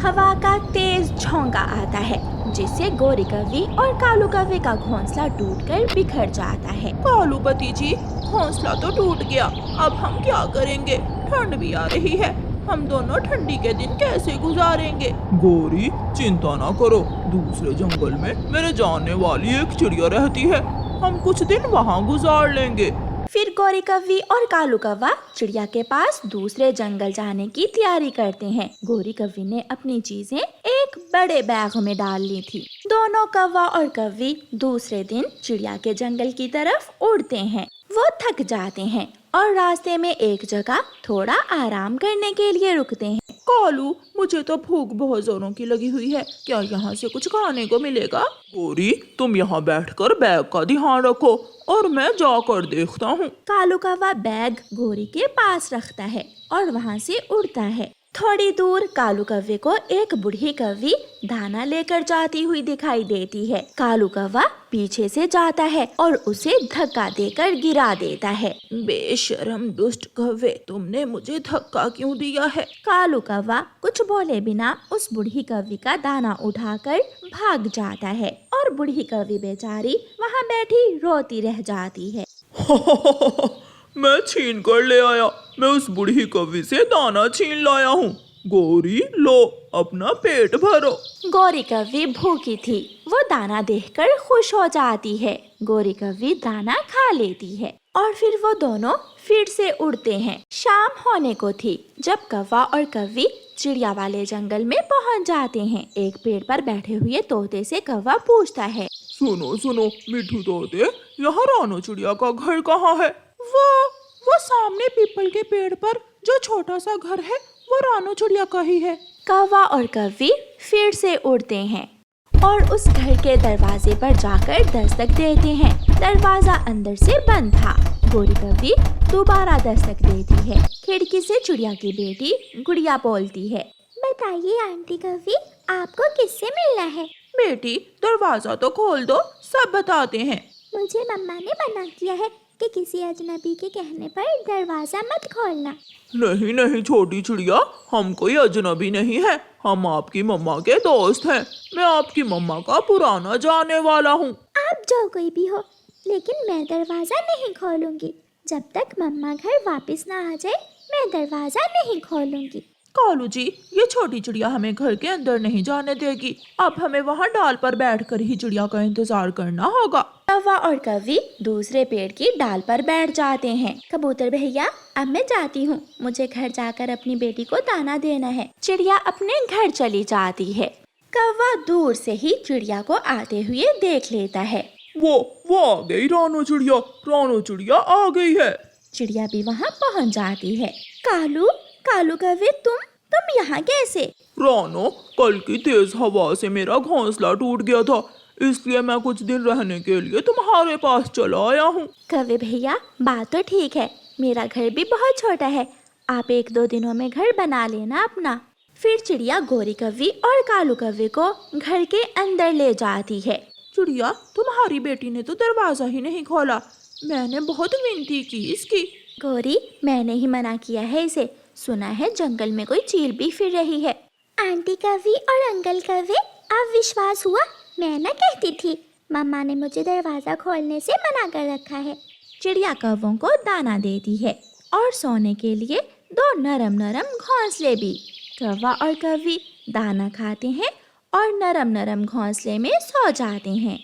हवा का तेज झोंका आता है जिससे गोरी कौवी और कालू कौवे का घोंसला टूटकर बिखर जाता है। कालूपति जी, घोंसला तो टूट गया, अब हम क्या करेंगे? ठंड भी आ रही है, हम दोनों ठंडी के दिन कैसे गुजारेंगे? गौरी, चिंता ना करो, दूसरे जंगल में मेरे जानने वाली एक चिड़िया रहती है, हम कुछ दिन वहाँ गुजार लेंगे। फिर गोरी कौवी और कालू कौवा चिड़िया के पास दूसरे जंगल जाने की तैयारी करते हैं। गोरी कौवी ने अपनी चीजें एक बड़े बैग में डाल ली थी। दोनों कौवा और कौवी दूसरे दिन चिड़िया के जंगल की तरफ उड़ते हैं। वो थक जाते हैं और रास्ते में एक जगह थोड़ा आराम करने के लिए रुकते हैं। कालू, मुझे तो भूख बहुत जोरों की लगी हुई है, क्या यहाँ से कुछ खाने को मिलेगा? गौरी, तुम यहाँ बैठकर बैग का ध्यान रखो और मैं जाकर देखता हूँ। कालू कौवा बैग गोरी के पास रखता है और वहाँ से उड़ता है। थोड़ी दूर कालू कौवे को एक बूढ़ी कौवी दाना लेकर जाती हुई दिखाई देती है। कालू कौवा पीछे से जाता है और उसे धक्का देकर गिरा देता है। बेशरम दुष्ट कौवे, तुमने मुझे धक्का क्यों दिया है? कालू कौवा कुछ बोले बिना उस बूढ़ी कौवी का दाना उठाकर भाग जाता है और बूढ़ी कौवी बेचारी वहाँ बैठी रोती रह जाती है। मैं छीन कर ले आया, मैं उस बूढ़ी कौवी से दाना छीन लाया हूँ। गौरी, लो अपना पेट भरो। गोरी कौवी भूखी थी, वो दाना देखकर खुश हो जाती है। गोरी कौवी दाना खा लेती है और फिर वो दोनों फिर से उड़ते हैं। शाम होने को थी जब कौवा और कौवी चिड़िया वाले जंगल में पहुंच जाते हैं। एक पेड़ पर बैठे हुए तोते से कौवा पूछता है, सुनो सुनो मिठू तोते, यहाँ रानो चिड़िया का घर कहाँ है? वो सामने पीपल के पेड़ पर जो छोटा सा घर है वो रानो चिड़िया का ही है। कौवा और कौवी फिर से उड़ते हैं और उस घर के दरवाजे पर जाकर दस्तक देते हैं। दरवाजा अंदर से बंद था। गोरी कौवी दोबारा दस्तक देती है। खिड़की से चिड़िया की बेटी गुड़िया बोलती है, बताइए आंटी कौवी, आपको किससे मिलना है? बेटी, दरवाजा तो खोल दो, सब बताते हैं। मुझे मम्मा ने मना किया है कि किसी अजनबी के कहने पर दरवाजा मत खोलना। नहीं नहीं छोटी चिड़िया, हम कोई अजनबी नहीं है, हम आपकी मम्मा के दोस्त हैं। मैं आपकी मम्मा का पुराना जाने वाला हूँ। आप जो कोई भी हो, लेकिन मैं दरवाजा नहीं खोलूंगी। जब तक मम्मा घर वापस ना आ जाए मैं दरवाजा नहीं खोलूंगी। कालू जी, ये छोटी चिड़िया हमें घर के अंदर नहीं जाने देगी। अब हमें वहाँ डाल पर बैठकर ही चिड़िया का इंतजार करना होगा। कौवा और कौवी दूसरे पेड़ की डाल पर बैठ जाते हैं। कबूतर भैया, अब मैं जाती हूँ, मुझे घर जाकर अपनी बेटी को दाना देना है। चिड़िया अपने घर चली जाती है। कौवा दूर से ही चिड़िया को आते हुए देख लेता है। वो आ गई रानो चिड़िया, रानो चिड़िया आ गई है। चिड़िया भी वहाँ पहुँच जाती है। कालू कौवे, तुम यहाँ कैसे? रानो, कल की तेज हवा से मेरा घोंसला टूट गया था, इसलिए मैं कुछ दिन रहने के लिए तुम्हारे पास चला आया हूँ। कौवे भैया, बात तो ठीक है, मेरा घर भी बहुत छोटा है, आप 1-2 दिनों में घर बना लेना अपना। फिर चिड़िया गोरी कौवी और कालू कौवे को घर के अंदर ले जाती है। चिड़िया, तुम्हारी बेटी ने तो दरवाजा ही नहीं खोला, मैंने बहुत विनती की इसकी। गोरी, मैंने ही मना किया है इसे, सुना है जंगल में कोई चील भी फिर रही है। आंटी कौवी और अंकल कौवे, अब विश्वास हुआ? मैं ना कहती थी, मम्मा ने मुझे दरवाजा खोलने से मना कर रखा है। चिड़िया कौवों को दाना देती है और सोने के लिए 2 नरम नरम घोंसले भी। कौवा और कौवी दाना खाते हैं और नरम नरम घोंसले में सो जाते हैं।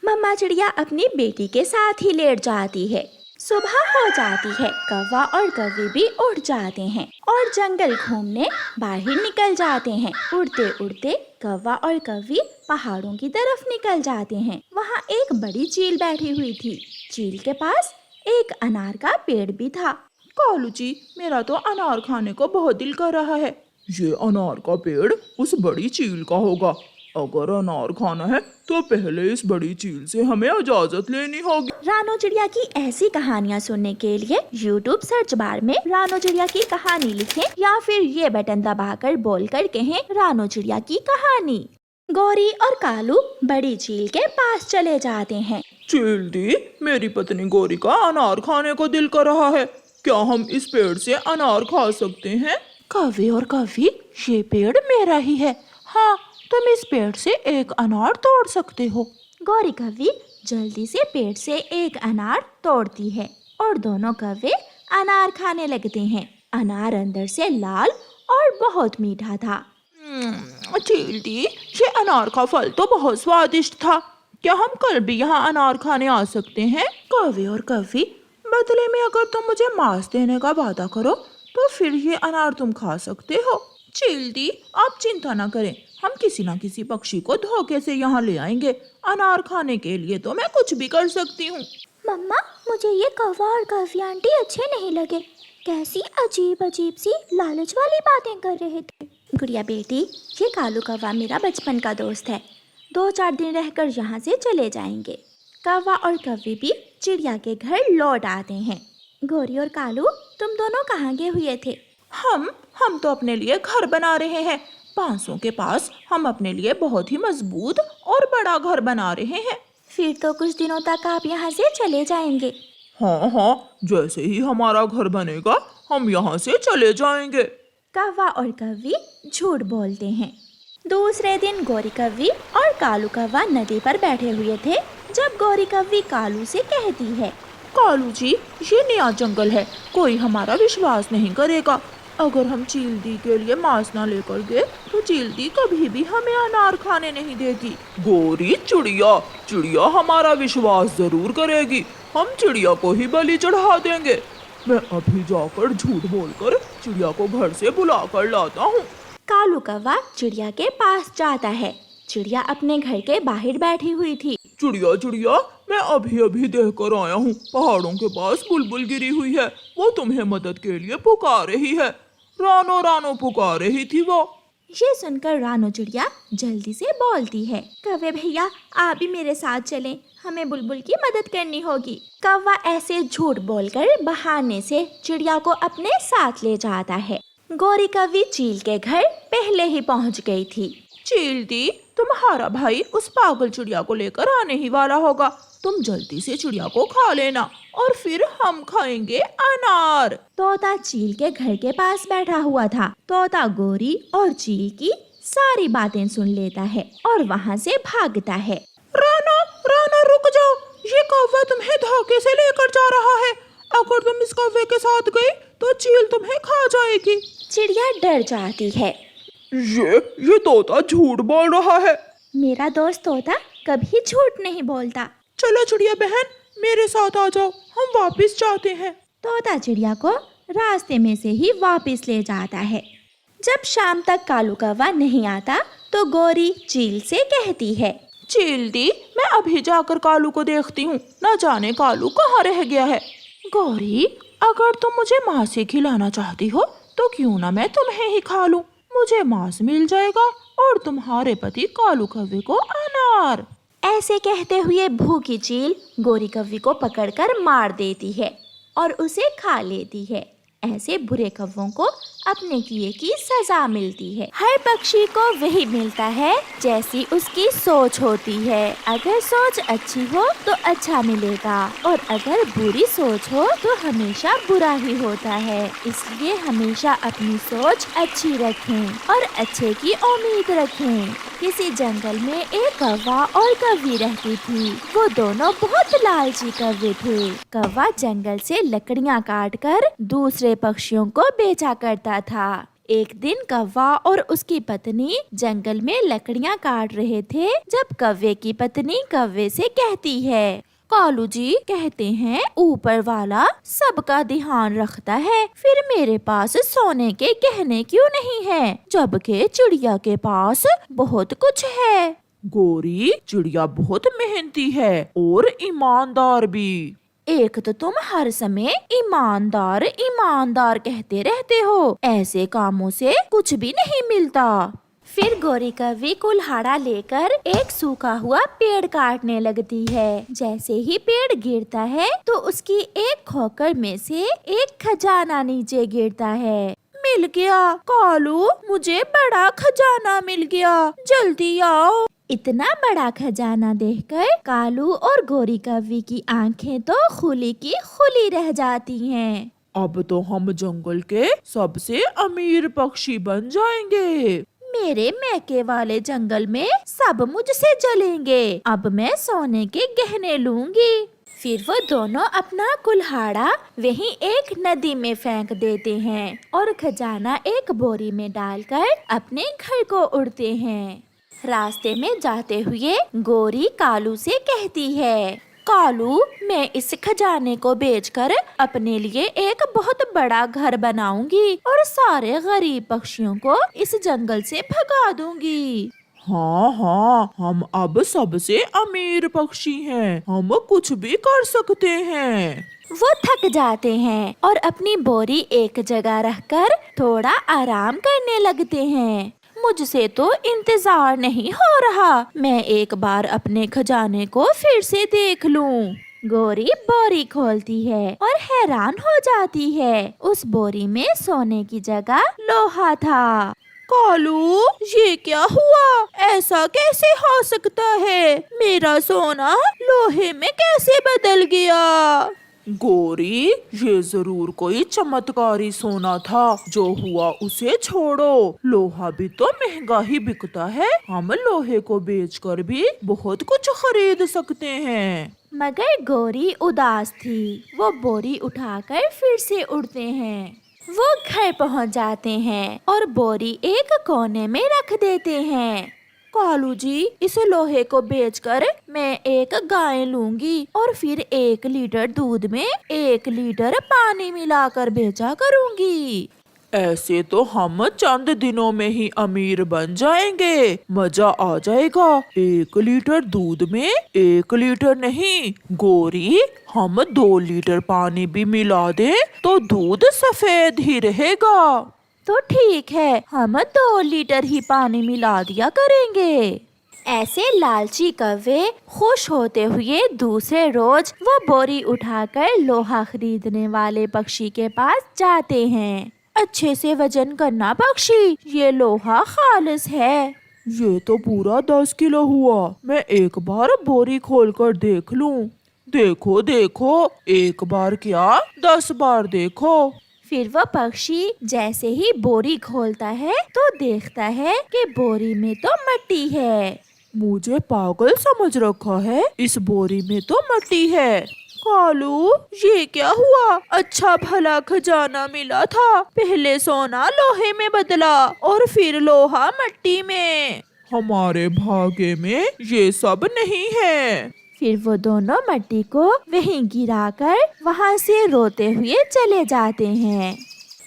मम्मा चिड़िया अपनी बेटी के साथ ही लेट जाती है। सुबह हो जाती है। कौवा और कौवी भी उड़ जाते हैं और जंगल घूमने बाहर निकल जाते हैं। उड़ते उड़ते कौवा और कौवी पहाड़ों की तरफ निकल जाते हैं। वहाँ एक बड़ी चील बैठी हुई थी। चील के पास एक अनार का पेड़ भी था। कालू जी, मेरा तो अनार खाने को बहुत दिल कर रहा है। ये अनार का पेड़ उस बड़ी चील का होगा। अगर अनार खाना है तो पहले इस बड़ी चील से हमें इजाजत लेनी होगी। रानो चिड़िया की ऐसी कहानियाँ सुनने के लिए YouTube सर्च बार में रानो चिड़िया की कहानी लिखें या फिर ये बटन दबाकर बोलकर कहें रानो चिड़िया की कहानी। गौरी और कालू बड़ी चील के पास चले जाते हैं। चील दी, मेरी पत्नी गौरी का अनार खाने को दिल कर रहा है, क्या हम इस पेड़ से अनार खा सकते हैं? कौवे और कौवी, ये पेड़ मेरा ही है। हाँ, तुम इस पेड़ से एक अनार तोड़ सकते हो। गौरी कौवी जल्दी से पेड़ से एक अनार तोड़ती है और दोनों कौवे अनार खाने लगते हैं। अनार अंदर से लाल और बहुत मीठा था। चील दी, ये अनार का फल तो बहुत स्वादिष्ट था। क्या हम कल भी यहाँ अनार खाने आ सकते हैं? कौवे और कौवी, बदले में अगर तुम मुझे मांस देने का वादा करो तो फिर ये अनार तुम खा सकते हो। चील दी, आप चिंता न करें, हम किसी न किसी पक्षी को धोखे से यहाँ ले आएंगे। अनार खाने के लिए तो मैं कुछ भी कर सकती हूँ। मम्मा, मुझे ये कौवा और कौवी आंटी अच्छे नहीं लगे। कैसी अजीब अजीब सी लालच वाली बातें कर रहे थे। गुड़िया बेटी, ये कालू कौवा मेरा बचपन का दोस्त है। 2-4 दिन रहकर यहाँ से चले जाएंगे। कौवा और कौवी भी चिड़िया के घर लौट आते हैं। गौरी और कालू, तुम दोनों कहाँ गए हुए थे? हम तो अपने लिए घर बना रहे हैं। बांसों के पास हम अपने लिए बहुत ही मजबूत और बड़ा घर बना रहे हैं। फिर तो कुछ दिनों तक आप यहाँ से चले जाएंगे। हाँ, जैसे ही हमारा घर बनेगा हम यहाँ से चले जाएंगे। कौवा और कौवी झूठ बोलते हैं। दूसरे दिन गौरी कौवी और कालू कौवा नदी पर बैठे हुए थे जब गौरी कौवी कालू से कहती है, कालू जी, ये नया जंगल है, कोई हमारा विश्वास नहीं करेगा। अगर हम चील दी के लिए मांस ना लेकर गए तो चील दी कभी भी हमें अनार खाने नहीं देगी। गोरी, चिड़िया हमारा विश्वास जरूर करेगी। हम चिड़िया को ही बलि चढ़ा देंगे। मैं अभी जाकर झूठ बोलकर चिड़िया को घर से बुला कर लाता हूँ। कालू कौवा चिड़िया के पास जाता है। चिड़िया अपने घर के बाहर बैठी हुई थी। चिड़िया, मैं अभी देख कर आया हूँ। पहाड़ों के पास बुलबुल गिरी हुई है, वो तुम्हें मदद के लिए पुकार रही है। रानो पुकार रही थी वो। ये सुनकर रानो चिड़िया जल्दी से बोलती है, कौवे भैया, आप भी मेरे साथ चलें, हमें बुलबुल की मदद करनी होगी। कौवा ऐसे झूठ बोलकर बहाने से चिड़िया को अपने साथ ले जाता है। गौरी कौवी चील के घर पहले ही पहुंच गई थी। चील दी, तुम्हारा भाई उस पागल चिड़िया को लेकर आने ही वाला होगा। तुम जल्दी से चिड़िया को खा लेना और फिर हम खाएंगे अनार। तोता चील के घर के पास बैठा हुआ था। तोता गौरी और चील की सारी बातें सुन लेता है और वहाँ से भागता है। रानो, रुक जाओ, ये कौवा तुम्हें धोखे से लेकर जा रहा है। अगर तुम इस कौवे के साथ गई तो चील तुम्हें खा जाएगी। चिड़िया डर जाती है। ये तोता झूठ बोल रहा है। मेरा दोस्त तोता कभी झूठ नहीं बोलता। चलो चिड़िया बहन, मेरे साथ आ जाओ, हम वापस जाते हैं। तोता चिड़िया को रास्ते में से ही वापस ले जाता है। जब शाम तक कालू कौवा नहीं आता तो गौरी चील से कहती है, चील दी, मैं अभी जाकर कालू को देखती हूँ, न जाने कालू कहाँ रह गया है। गौरी, अगर तुम मुझे मांस ही खिलाना चाहती हो तो क्यों ना मैं तुम्हें ही खा लूं। मुझे मांस मिल जाएगा और तुम्हारे पति कालू कौवे को अनार। ऐसे कहते हुए भूखी चील गौरी कौवी को पकड़कर मार देती है और उसे खा लेती है। ऐसे बुरे कौवों को अपने किए की सजा मिलती है। हर पक्षी को वही मिलता है जैसी उसकी सोच होती है। अगर सोच अच्छी हो तो अच्छा मिलेगा और अगर बुरी सोच हो तो हमेशा बुरा ही होता है। इसलिए हमेशा अपनी सोच अच्छी रखें और अच्छे की उम्मीद रखें। किसी जंगल में एक कौवा और कौवी रहती थी। वो दोनों बहुत लालची कौवे थे। कौवा जंगल से लकड़ियाँ काटकर दूसरे पक्षियों को बेचा करता था। एक दिन कौवा और उसकी पत्नी जंगल में लकड़ियाँ काट रहे थे जब कौवे की पत्नी कौवे से कहती है, कालू जी कहते हैं ऊपर वाला सबका ध्यान रखता है, फिर मेरे पास सोने के गहने क्यों नहीं है, जबकि चिड़िया के पास बहुत कुछ है। गौरी, चिड़िया बहुत मेहनती है और ईमानदार भी। एक तो तुम हर समय ईमानदार ईमानदार कहते रहते हो, ऐसे कामों से कुछ भी नहीं मिलता। फिर गौरी कौवी कुल्हाड़ा लेकर एक सूखा हुआ पेड़ काटने लगती है। जैसे ही पेड़ गिरता है तो उसकी एक खोकर में से एक खजाना नीचे गिरता है। मिल गया कालू, मुझे बड़ा खजाना मिल गया, जल्दी आओ। इतना बड़ा खजाना देखकर कालू और गौरी कौवी की आंखें तो खुली की खुली रह जाती हैं। अब तो हम जंगल के सबसे अमीर पक्षी बन जाएंगे। मेरे मैके वाले जंगल में सब मुझसे जलेंगे। अब मैं सोने के गहने लूंगी। फिर वो दोनों अपना कुल्हाड़ा वहीं एक नदी में फेंक देते हैं और खजाना एक बोरी में डालकर अपने घर को उड़ते हैं। रास्ते में जाते हुए गोरी कालू से कहती है, कालू, मैं इस खजाने को बेचकर अपने लिए एक बहुत बड़ा घर बनाऊंगी और सारे गरीब पक्षियों को इस जंगल से भगा दूंगी। हाँ हाँ, हम अब सबसे अमीर पक्षी हैं, हम कुछ भी कर सकते हैं। वो थक जाते हैं और अपनी बोरी एक जगह रखकर थोड़ा आराम करने लगते हैं। मुझसे तो इंतजार नहीं हो रहा, मैं एक बार अपने खजाने को फिर से देख लूं। गोरी बोरी खोलती है और हैरान हो जाती है। उस बोरी में सोने की जगह लोहा था। कालू, ये क्या हुआ? ऐसा कैसे हो सकता है? मेरा सोना लोहे में कैसे बदल गया? गोरी, ये जरूर कोई चमत्कारी सोना था। जो हुआ उसे छोड़ो, लोहा भी तो महंगा ही बिकता है। हम लोहे को बेचकर भी बहुत कुछ खरीद सकते हैं। मगर गोरी उदास थी। वो बोरी उठाकर फिर से उड़ते हैं। वो घर पहुंच जाते हैं और बोरी एक कोने में रख देते हैं। कालू जी, इस लोहे को बेचकर मैं एक गाय लूंगी और फिर 1 लीटर दूध में 1 लीटर पानी मिलाकर बेचा करूंगी। ऐसे तो हम चंद दिनों में ही अमीर बन जाएंगे। मजा आ जाएगा। 1 लीटर दूध में 1 लीटर नहीं गोरी, हम 2 लीटर पानी भी मिला दें तो दूध सफेद ही रहेगा। तो ठीक है, हम 2 लीटर ही पानी मिला दिया करेंगे। ऐसे लालची कौवे खुश होते हुए दूसरे रोज वो बोरी उठाकर लोहा खरीदने वाले पक्षी के पास जाते हैं। अच्छे से वजन करना पक्षी, ये लोहा खालिस है। ये तो पूरा 10 किलो हुआ। मैं एक बार बोरी खोलकर देख लूं। देखो देखो, एक बार क्या 10 बार देखो। फिर वो पक्षी जैसे ही बोरी खोलता है तो देखता है कि बोरी में तो मिट्टी है। मुझे पागल समझ रखा है, इस बोरी में तो मिट्टी है। कालू, ये क्या हुआ? अच्छा भला खजाना मिला था, पहले सोना लोहे में बदला और फिर लोहा मिट्टी में। हमारे भाग्य में ये सब नहीं है। फिर वो दोनों मिट्टी को वहीं गिराकर वहाँ से रोते हुए चले जाते हैं।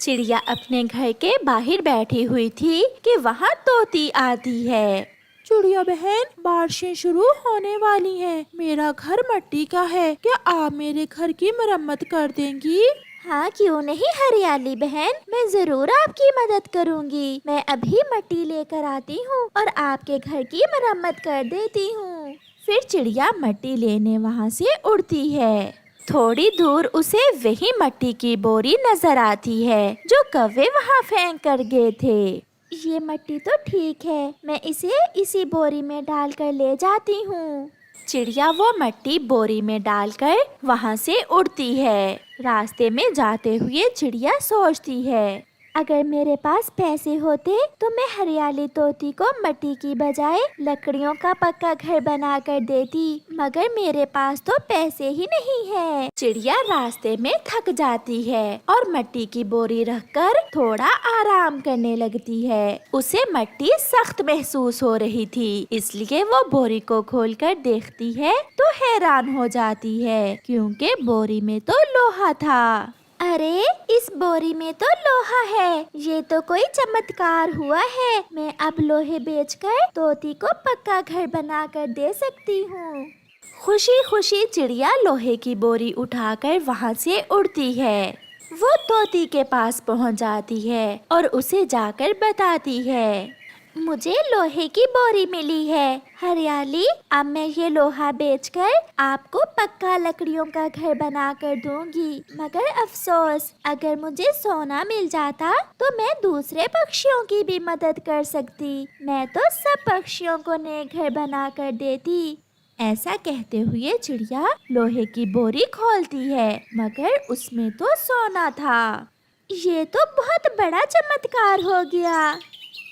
चिड़िया अपने घर के बाहर बैठी हुई थी कि वहाँ तोती आती है। चिड़िया बहन, बारिशें शुरू होने वाली हैं। मेरा घर मिट्टी का है, क्या आप मेरे घर की मरम्मत कर देंगी? हाँ, क्यों नहीं हरियाली बहन, मैं जरूर आपकी मदद करूँगी। मैं अभी मिट्टी लेकर आती हूँ और आपके घर की मरम्मत कर देती हूँ। फिर चिड़िया मिट्टी लेने वहाँ से उड़ती है। थोड़ी दूर उसे वही मिट्टी की बोरी नजर आती है जो कौवे वहाँ फेंक कर गए थे। ये मिट्टी तो ठीक है, मैं इसे इसी बोरी में डालकर ले जाती हूँ। चिड़िया वो मिट्टी बोरी में डालकर वहाँ से उड़ती है। रास्ते में जाते हुए चिड़िया सोचती है, अगर मेरे पास पैसे होते तो मैं हरियाली तोती को मिट्टी की बजाय लकड़ियों का पक्का घर बना कर देती, मगर मेरे पास तो पैसे ही नहीं है। चिड़िया रास्ते में थक जाती है और मिट्टी की बोरी रखकर थोड़ा आराम करने लगती है। उसे मिट्टी सख्त महसूस हो रही थी, इसलिए वो बोरी को खोलकर देखती है तो हैरान हो जाती है क्योंकि बोरी में तो लोहा था। अरे, इस बोरी में तो लोहा है, ये तो कोई चमत्कार हुआ है। मैं अब लोहे बेचकर तोती को पक्का घर बनाकर दे सकती हूँ। खुशी खुशी चिड़िया लोहे की बोरी उठाकर वहाँ से उड़ती है। वो तोती के पास पहुँच जाती है और उसे जाकर बताती है, मुझे लोहे की बोरी मिली है हरियाली। अब मैं ये लोहा बेचकर आपको पक्का लकड़ियों का घर बना कर दूंगी, मगर अफसोस, अगर मुझे सोना मिल जाता तो मैं दूसरे पक्षियों की भी मदद कर सकती। मैं तो सब पक्षियों को नए घर बना कर देती। ऐसा कहते हुए चिड़िया लोहे की बोरी खोलती है, मगर उसमें तो सोना था। ये तो बहुत बड़ा चमत्कार हो गया।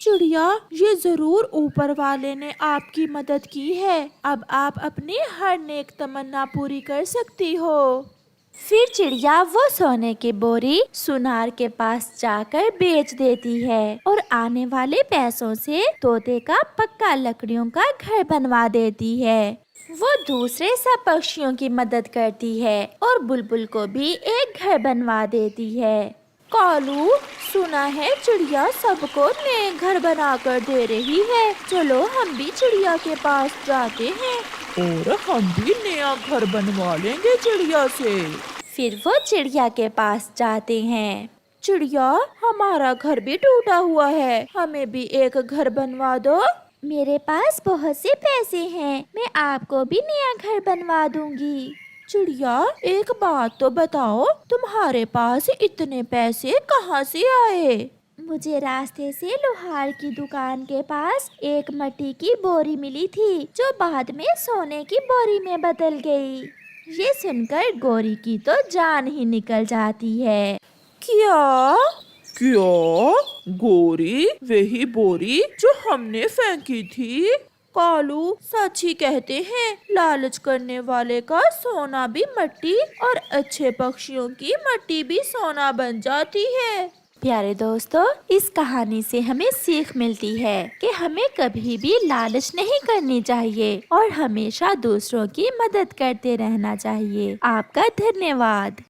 चिड़िया, ये जरूर ऊपर वाले ने आपकी मदद की है। अब आप अपनी हर नेक तमन्ना पूरी कर सकती हो। फिर चिड़िया वो सोने की बोरी सुनार के पास जाकर बेच देती है और आने वाले पैसों से तोते का पक्का लकड़ियों का घर बनवा देती है। वो दूसरे सब पक्षियों की मदद करती है और बुलबुल को भी एक घर बनवा देती है। कालू, सुना है चिड़िया सबको नए घर बनाकर दे रही है। चलो हम भी चिड़िया के पास जाते हैं और हम भी नया घर बनवा लेंगे चिड़िया से। फिर वो चिड़िया के पास जाते हैं। चिड़िया, हमारा घर भी टूटा हुआ है, हमें भी एक घर बनवा दो। मेरे पास बहुत से पैसे हैं, मैं आपको भी नया घर बनवा दूंगी। चिड़िया, एक बात तो बताओ, तुम्हारे पास इतने पैसे कहाँ से आए? मुझे रास्ते से लोहार की दुकान के पास एक मिट्टी की बोरी मिली थी, जो बाद में सोने की बोरी में बदल गई। ये सुनकर गोरी की तो जान ही निकल जाती है। क्या? क्या? गोरी, वही बोरी जो हमने फेंकी थी? कालू सच ही कहते हैं, लालच करने वाले का सोना भी मिट्टी और अच्छे पक्षियों की मिट्टी भी सोना बन जाती है। प्यारे दोस्तों, इस कहानी से हमें सीख मिलती है कि हमें कभी भी लालच नहीं करनी चाहिए और हमेशा दूसरों की मदद करते रहना चाहिए। आपका धन्यवाद।